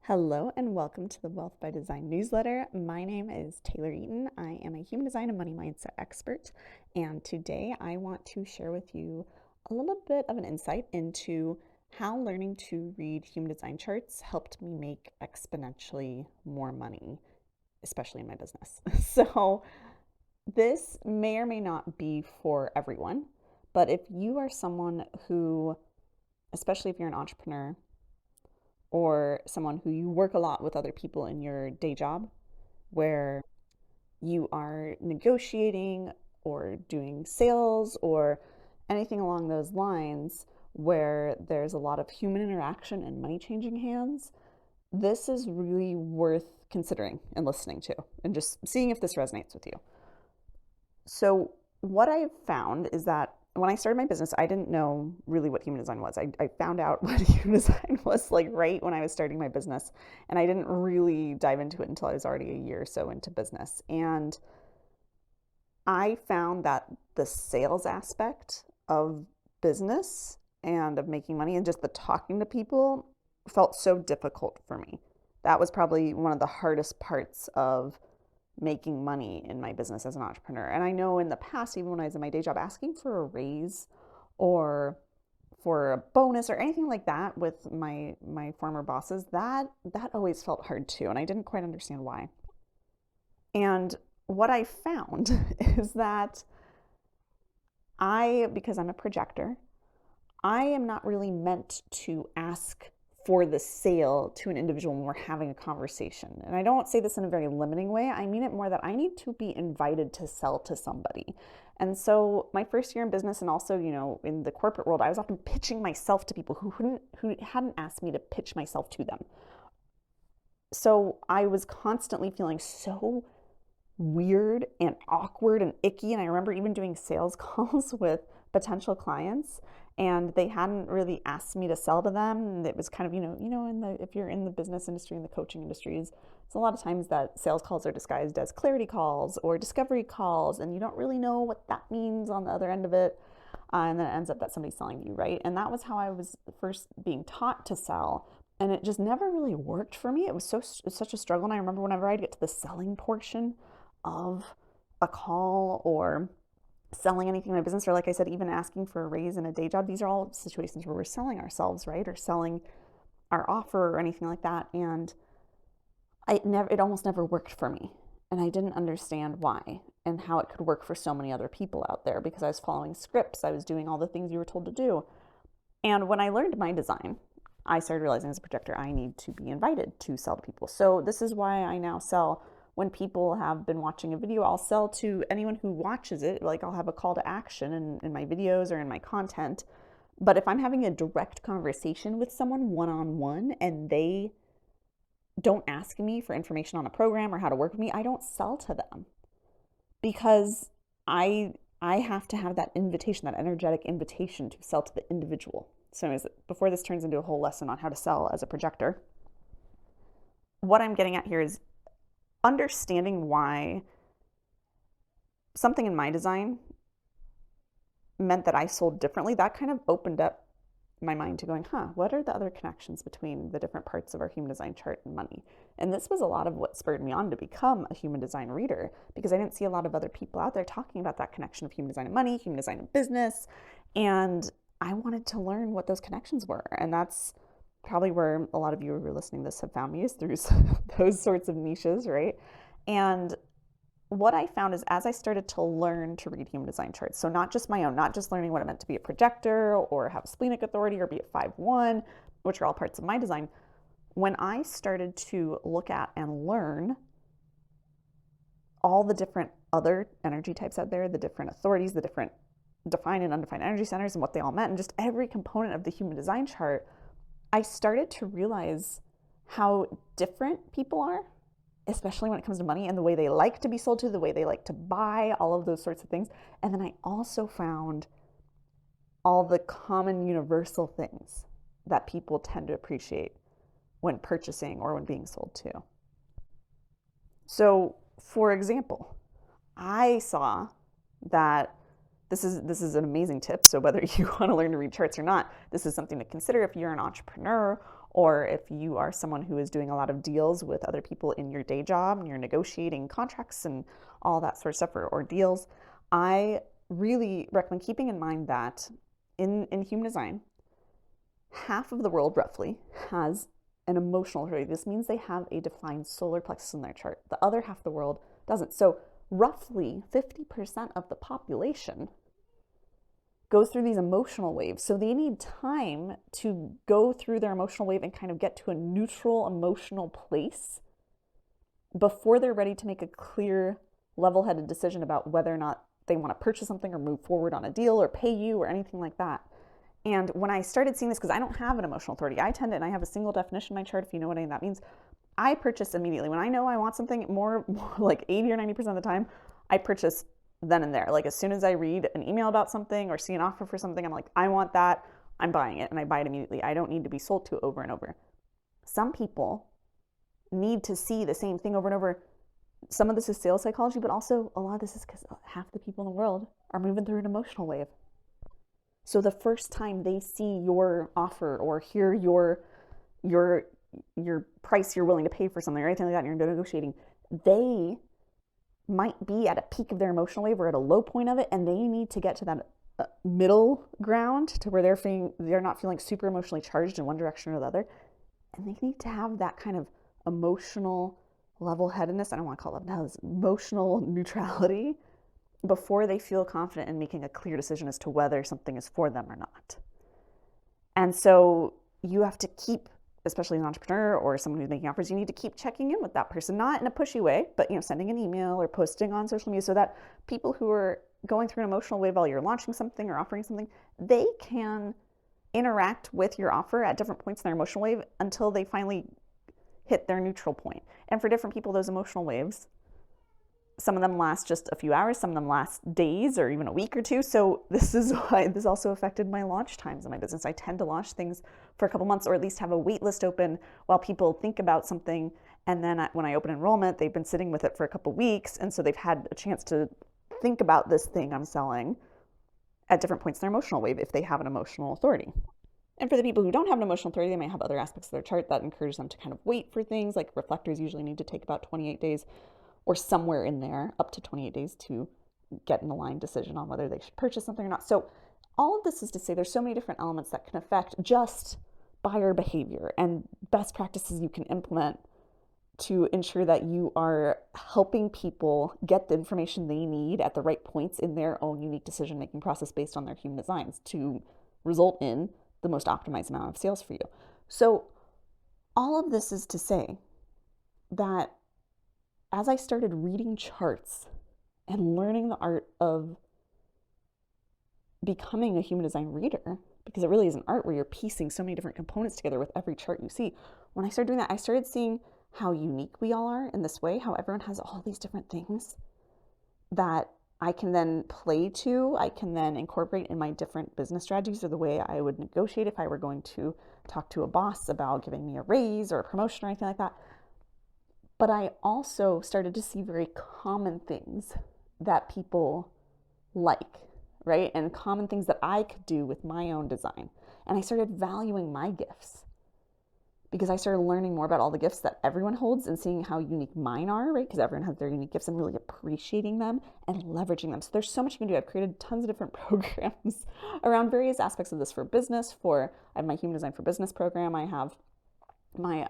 Hello and welcome to the Wealth by Design newsletter. My name is Taylor Eaton. I am a human design and money mindset expert, and today I want to share with you a little bit of an insight into how learning to read human design charts helped me make exponentially more money, especially in my business. So, this may or may not be for everyone, but if you are someone who, especially if you're an entrepreneur, or someone who you work a lot with other people in your day job where you are negotiating or doing sales or anything along those lines where there's a lot of human interaction and money changing hands, this is really worth considering and listening to and just seeing if this resonates with you. So, what I've found is that when I started my business, I didn't know really what human design was. I found out what human design was like right when I was starting my business, and I didn't really dive into it until I was already a year or so into business. And I found that the sales aspect of business and of making money and just the talking to people felt so difficult for me. That was probably one of the hardest parts of making money in my business as an entrepreneur. And I know in the past, even when I was in my day job, asking for a raise or for a bonus or anything like that with my former bosses, that always felt hard too. And I didn't quite understand why. And what I found is that because I'm a projector, I am not really meant to ask for the sale to an individual when we're having a conversation. And I don't say this in a very limiting way. I mean it more that I need to be invited to sell to somebody. And so my first year in business and also, in the corporate world, I was often pitching myself to people who hadn't asked me to pitch myself to them. So I was constantly feeling so weird and awkward and icky. And I remember even doing sales calls with potential clients, and they hadn't really asked me to sell to them. And it was kind of, if you're in the business industry and the coaching industries, it's a lot of times that sales calls are disguised as clarity calls or discovery calls, and you don't really know what that means on the other end of it. And then it ends up that somebody's selling to you, right? And that was how I was first being taught to sell. And it just never really worked for me. It was such a struggle. And I remember whenever I'd get to the selling portion of a call or selling anything in my business, or like I said, even asking for a raise in a day job, these are all situations where we're selling ourselves, right? Or selling our offer or anything like that. And it almost never worked for me. And I didn't understand why and how it could work for so many other people out there because I was following scripts. I was doing all the things you were told to do. And when I learned my design, I started realizing as a projector, I need to be invited to sell to people. So this is why I now sell. When people have been watching a video, I'll sell to anyone who watches it. Like I'll have a call to action in my videos or in my content. But if I'm having a direct conversation with someone one-on-one and they don't ask me for information on a program or how to work with me, I don't sell to them because I have to have that invitation, that energetic invitation to sell to the individual. So anyways, before this turns into a whole lesson on how to sell as a projector, what I'm getting at here is understanding why something in my design meant that I sold differently. That kind of opened up my mind to going, what are the other connections between the different parts of our human design chart and money? And this was a lot of what spurred me on to become a human design reader, because I didn't see a lot of other people out there talking about that connection of human design and money, human design and business. And I wanted to learn what those connections were. And that's probably where a lot of you who are listening to this have found me, is through those sorts of niches, right? And what I found is as I started to learn to read human design charts, so not just my own, not just learning what it meant to be a projector or have a splenic authority or be a 5-1, which are all parts of my design, when I started to look at and learn all the different other energy types out there, the different authorities, the different defined and undefined energy centers and what they all meant, and just every component of the human design chart, I started to realize how different people are, especially when it comes to money and the way they like to be sold to, the way they like to buy, all of those sorts of things. And then I also found all the common universal things that people tend to appreciate when purchasing or when being sold to. So, for example, I saw that this is an amazing tip. So whether you want to learn to read charts or not, this is something to consider if you're an entrepreneur or if you are someone who is doing a lot of deals with other people in your day job and you're negotiating contracts and all that sort of stuff, or deals, I really recommend keeping in mind that in human design, half of the world roughly has an emotional authority. This means they have a defined solar plexus in their chart. The other half of the world doesn't. So roughly 50% of the population goes through these emotional waves. So they need time to go through their emotional wave and kind of get to a neutral emotional place before they're ready to make a clear, level-headed decision about whether or not they want to purchase something or move forward on a deal or pay you or anything like that. And when I started seeing this, because I don't have an emotional authority, I tend to, and I have a single definition in my chart, if you know what any of that means, I purchase immediately. When I know I want something, more like 80 or 90% of the time, I purchase then and there. Like as soon as I read an email about something or see an offer for something, I'm like, I want that, I'm buying it, and I buy it immediately. I don't need to be sold to over and over. Some people need to see the same thing over and over. Some of this is sales psychology, but also a lot of this is because half the people in the world are moving through an emotional wave. So the first time they see your offer or hear your price you're willing to pay for something or anything like that, and you're negotiating, they might be at a peak of their emotional wave or at a low point of it, and they need to get to that middle ground to where they're not feeling super emotionally charged in one direction or the other, and they need to have that kind of emotional level-headedness. I don't want to call it that, emotional neutrality before they feel confident in making a clear decision as to whether something is for them or not. And so you have to keep, especially an entrepreneur or someone who's making offers, you need to keep checking in with that person, not in a pushy way, but sending an email or posting on social media so that people who are going through an emotional wave while you're launching something or offering something, they can interact with your offer at different points in their emotional wave until they finally hit their neutral point. And for different people, those emotional waves, some of them last just a few hours, some of them last days or even a week or two. So this is why this also affected my launch times in my business. I tend to launch things for a couple months, or at least have a wait list open while people think about something. And then when I open enrollment, they've been sitting with it for a couple weeks. And so they've had a chance to think about this thing I'm selling at different points in their emotional wave if they have an emotional authority. And for the people who don't have an emotional authority, they might have other aspects of their chart that encourage them to kind of wait for things. Like reflectors usually need to take about 28 days or somewhere in there, up to 28 days to get an aligned decision on whether they should purchase something or not. So all of this is to say there's so many different elements that can affect just buyer behavior and best practices you can implement to ensure that you are helping people get the information they need at the right points in their own unique decision-making process based on their human designs to result in the most optimized amount of sales for you. So all of this is to say that as I started reading charts and learning the art of becoming a human design reader, because it really is an art where you're piecing so many different components together with every chart you see. When I started doing that, I started seeing how unique we all are in this way, how everyone has all these different things that I can then play to, I can then incorporate in my different business strategies or the way I would negotiate if I were going to talk to a boss about giving me a raise or a promotion or anything like that. But I also started to see very common things that people like, right? And common things that I could do with my own design. And I started valuing my gifts because I started learning more about all the gifts that everyone holds and seeing how unique mine are, right? Because everyone has their unique gifts, and really appreciating them and leveraging them. So there's so much you can do. I've created tons of different programs around various aspects of this for business. I have my Human Design for Business program. I have my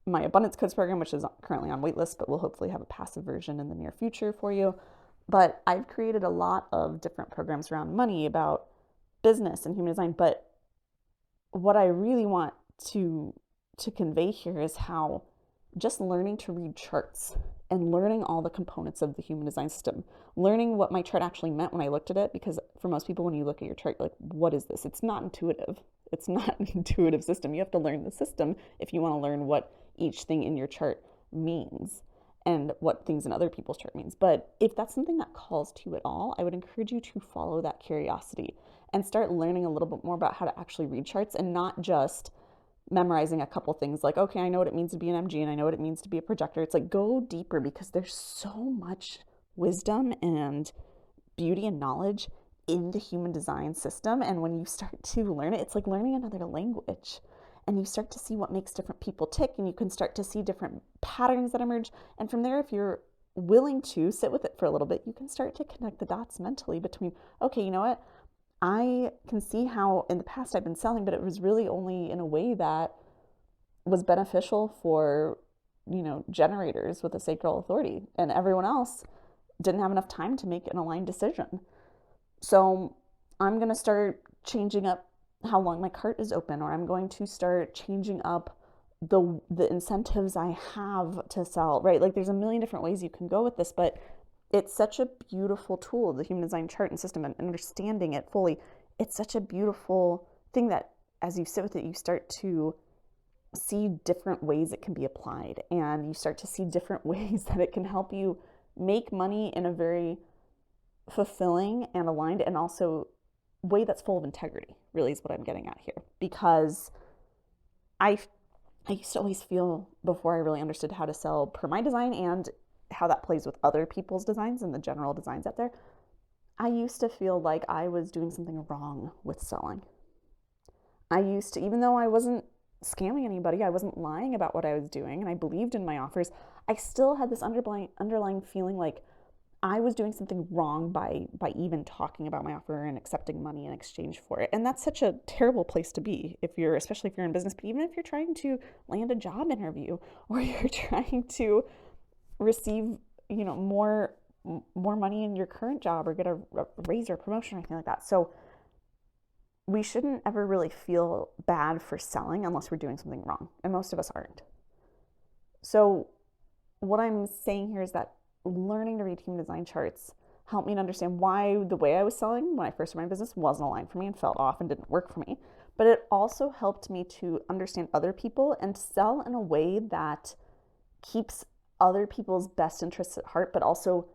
abundance codes program, which is currently on waitlist, but we'll hopefully have a passive version in the near future for you. But I've created a lot of different programs around money, about business and human design. But what I really want to convey here is how just learning to read charts and learning all the components of the human design system, learning what my chart actually meant when I looked at it, because for most people, when you look at your chart, you're like, what is this? It's not intuitive. It's not an intuitive system. You have to learn the system if you want to learn what each thing in your chart means and what things in other people's chart means. But if that's something that calls to you at all, I would encourage you to follow that curiosity and start learning a little bit more about how to actually read charts and not just memorizing a couple things like, okay, I know what it means to be an MG and I know what it means to be a projector. It's like, go deeper, because there's so much wisdom and beauty and knowledge in the human design system. And when you start to learn it, it's like learning another language. and you start to see what makes different people tick, and you can start to see different patterns that emerge. And from there, if you're willing to sit with it for a little bit, you can start to connect the dots mentally between, okay, you know what? I can see how in the past I've been selling, but it was really only in a way that was beneficial for, generators with a sacral authority, and everyone else didn't have enough time to make an aligned decision. So I'm going to start changing up how long my cart is open, or I'm going to start changing up the incentives I have to sell, right? Like there's a million different ways you can go with this, but it's such a beautiful tool, the human design chart and system, and understanding it fully. It's such a beautiful thing that as you sit with it, you start to see different ways it can be applied, and you start to see different ways that it can help you make money in a very fulfilling and aligned, and also way that's full of integrity, really is what I'm getting at here. Because I used to always feel, before I really understood how to sell per my design and how that plays with other people's designs and the general designs out there, I used to feel like I was doing something wrong with selling. I used to, even though I wasn't scamming anybody, I wasn't lying about what I was doing, and I believed in my offers, I still had this underlying feeling like I was doing something wrong by even talking about my offer and accepting money in exchange for it. And that's such a terrible place to be, especially if you're in business, but even if you're trying to land a job interview, or you're trying to receive, more money in your current job, or get a raise or promotion or anything like that. So we shouldn't ever really feel bad for selling unless we're doing something wrong, and most of us aren't. So what I'm saying here is that learning to read human design charts helped me to understand why the way I was selling when I first started my business wasn't aligned for me and felt off and didn't work for me. But it also helped me to understand other people and sell in a way that keeps other people's best interests at heart, but also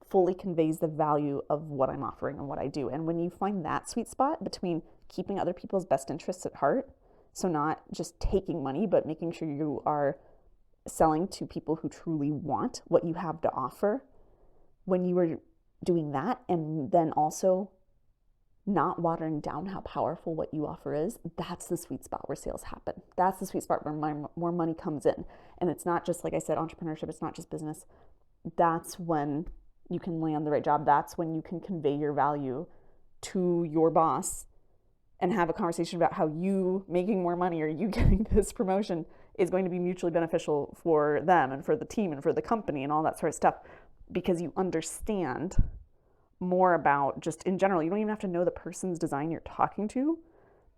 fully conveys the value of what I'm offering and what I do. And when you find that sweet spot between keeping other people's best interests at heart, so not just taking money, but making sure you are selling to people who truly want what you have to offer, when you are doing that, and then also not watering down how powerful what you offer is, that's the sweet spot where sales happen. That's the sweet spot where more money comes in. And it's not just, like I said, entrepreneurship, it's not just business. That's when you can land the right job. That's when you can convey your value to your boss and have a conversation about how you making more money or you getting this promotion is going to be mutually beneficial for them and for the team and for the company and all that sort of stuff, because you understand more about, just in general, you don't even have to know the person's design you're talking to,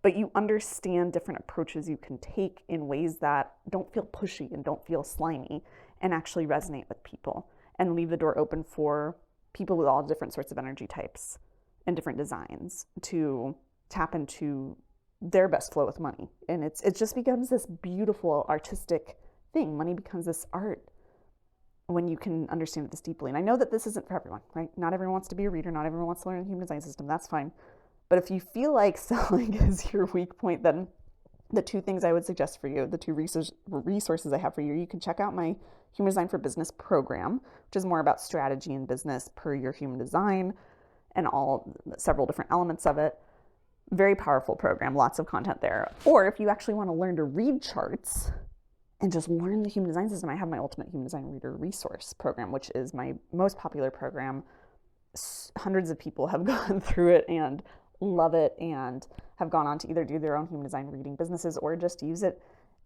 but you understand different approaches you can take in ways that don't feel pushy and don't feel slimy, and actually resonate with people and leave the door open for people with all different sorts of energy types and different designs to tap into their best flow with money. And it just becomes this beautiful artistic thing. Money becomes this art when you can understand it this deeply. And I know that this isn't for everyone, right? Not everyone wants to be a reader. Not everyone wants to learn the human design system. That's fine. But if you feel like selling is your weak point, then the two things I would suggest for you, the two resources I have for you, you can check out my Human Design for Business program, which is more about strategy in business per your human design and several different elements of it. Very powerful program, lots of content there. Or if you actually want to learn to read charts and just learn the human design system, I have my Ultimate Human Design Reader Resource program, which is my most popular program. Hundreds of people have gone through it and love it, and have gone on to either do their own human design reading businesses or just use it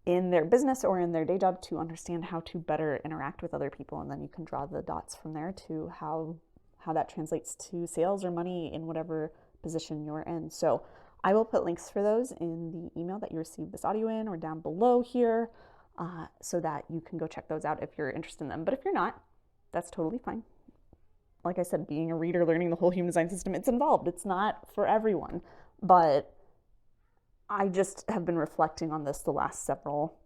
in their business or in their day job to understand how to better interact with other people. And then you can draw the dots from there to how that translates to sales or money in whatever position you're in. So I will put links for those in the email that you received this audio in, or down below here, so that you can go check those out if you're interested in them. But if you're not, that's totally fine. Like I said, being a reader, learning the whole human design system, it's involved. It's not for everyone. But I just have been reflecting on this the last several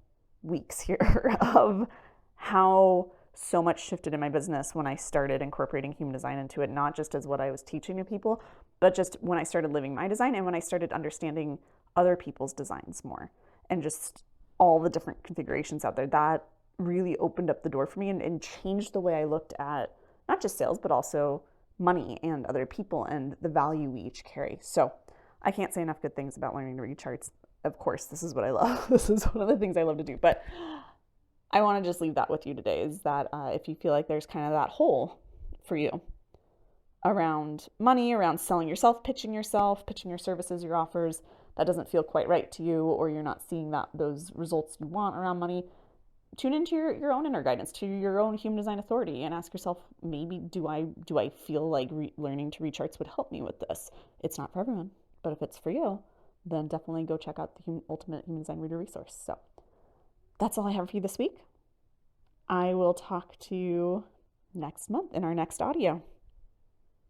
weeks here of how so much shifted in my business when I started incorporating human design into it, not just as what I was teaching to people, but just when I started living my design and when I started understanding other people's designs more, and just all the different configurations out there. That really opened up the door for me and changed the way I looked at not just sales, but also money and other people and the value we each carry. So I can't say enough good things about learning to read charts. of course, this is what I love. This is one of the things I love to do. But I want to just leave that with you today, is that if you feel like there's kind of that hole for you around money, around selling yourself, pitching your services, your offers, that doesn't feel quite right to you, or you're not seeing those results you want around money, tune into your own inner guidance, to your own human design authority, and ask yourself, maybe do I feel like learning to read charts would help me with this? It's not for everyone, but if it's for you, then definitely go check out the Ultimate Human Design Reader resource. So that's all I have for you this week. I will talk to you next month in our next audio.